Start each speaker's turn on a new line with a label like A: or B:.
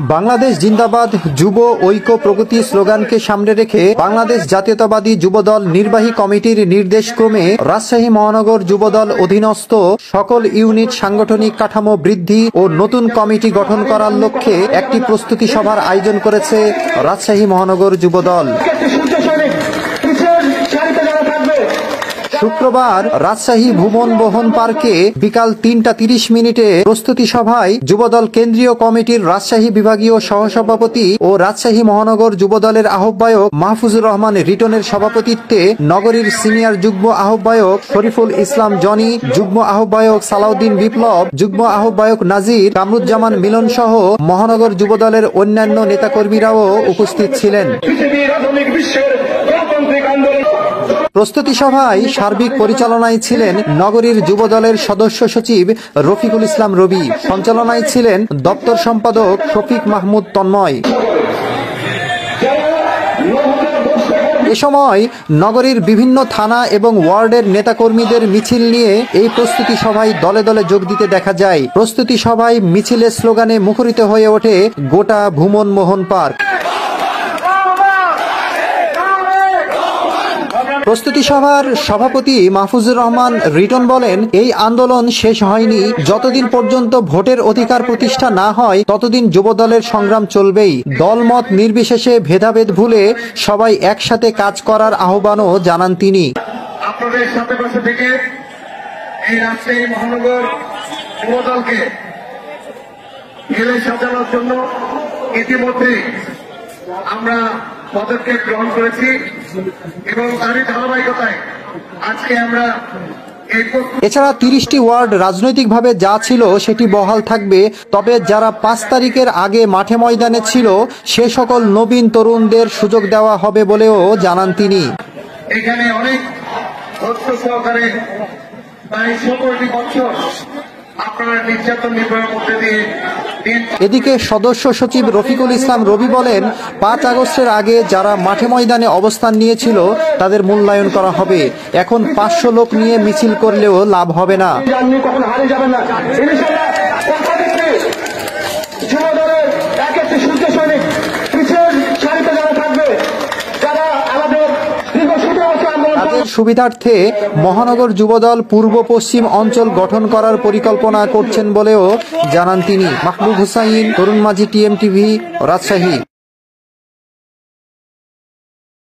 A: বাংলাদেশ জিন্দাবাদ যুব ঐক্য প্রগতি স্লোগানকে সামনে রেখে বাংলাদেশ জাতীয়তাবাদী যুবদল নির্বাহী কমিটির নির্দেশক্রমে রাজশাহী মহানগর যুবদল অধীনস্থ সকল ইউনিট সাংগঠনিক কাঠামো বৃদ্ধি ও নতুন কমিটি গঠন করার লক্ষ্যে একটি প্রস্তুতি সভার আয়োজন করেছে রাজশাহী মহানগর যুবদল। শুক্রবার রাজশাহী ভুবন বহন পার্কে বিকাল ৩টা ৩০ প্রস্তুতি সভায় যুবদল কেন্দ্রীয় কমিটির রাজশাহী বিভাগীয় সহসভাপতি ও রাজশাহী মহানগর যুবদলের আহ্বায়ক মাহফুজুর রহমান রিটনের সভাপতিত্বে নগরীর সিনিয়র যুগ্ম আহ্বায়ক শরীফুল ইসলাম জনি, যুগ্ম আহ্বায়ক সালাউদ্দিন বিপ্লব, যুগ্ম আহ্বায়ক নাজির, কামরুজ্জামান মিলন সহ মহানগর যুবদলের অন্যান্য নেতাকর্মীরাও উপস্থিত ছিলেন। প্রস্তুতি সভায় সার্বিক পরিচালনায় ছিলেন নগরীর যুবদলের সদস্য সচিব রফিকুল ইসলাম রবি, সঞ্চালনায় ছিলেন দপ্তর সম্পাদক শফিক মাহমুদ তন্ময়। এ সময় নগরীর বিভিন্ন থানা এবং ওয়ার্ডের নেতাকর্মীদের মিছিল নিয়ে এই প্রস্তুতি সভায় দলে দলে যোগ দিতে দেখা যায়। প্রস্তুতি সভায় মিছিলের স্লোগানে মুখরিত হয়ে ওঠে গোটা ভুবন মোহন পার্ক। প্রস্তুতি সভার সভাপতি মাহফুজুর রহমান রিটন বলেন, এই আন্দোলন শেষ হয়নি। যতদিন পর্যন্ত ভোটের অধিকার প্রতিষ্ঠা না হয় ততদিন যুবদলের সংগ্রাম চলবেই। দলমত নির্বিশেষে ভেদাভেদ ভুলে সবাই একসাথে কাজ করার আহ্বানও জানান তিনি।
B: আপনাদের সাথে পাশে থেকে এই রাজশাহী মহানগর যুবদলকে গেলে সাজানোর জন্য ইতিমধ্যে আমরা পদক্ষেপ গ্রহণ করেছি এবং তারই ধারাবাহিকতায় আজকে আমরা
A: এছাড়া ৩০টি ওয়ার্ড রাজনৈতিকভাবে যা ছিল সেটি বহাল থাকবে, তবে যারা ৫ তারিখের আগে মাঠে ময়দানে ছিল সে সকল নবীন তরুণদের সুযোগ দেওয়া হবে বলেও জানান তিনি।
B: এখানে অনেক ধৈর্য সহকারে প্রায় ১৭টি বছর আপনারা নির্যাতন নির্ভরের মধ্যে দিয়ে।
A: এদিকে সদস্য সচিব রফিকুল ইসলাম রবি বলেন, ৫ আগস্টের আগে যারা মাঠে ময়দানে অবস্থান নিয়েছিল তাদের মূল্যায়ন করা হবে। এখন ৫০০ লোক নিয়ে মিছিল করলেও লাভ হবে না। তাদের সুবিধার্থে মহানগর যুবদল পূর্ব পশ্চিম অঞ্চল গঠন করার পরিকল্পনা করছেন বলেও জানান তিনি। মাহবুব হুসাইন, তরুণ মাঝি, TMTV, রাজশাহী।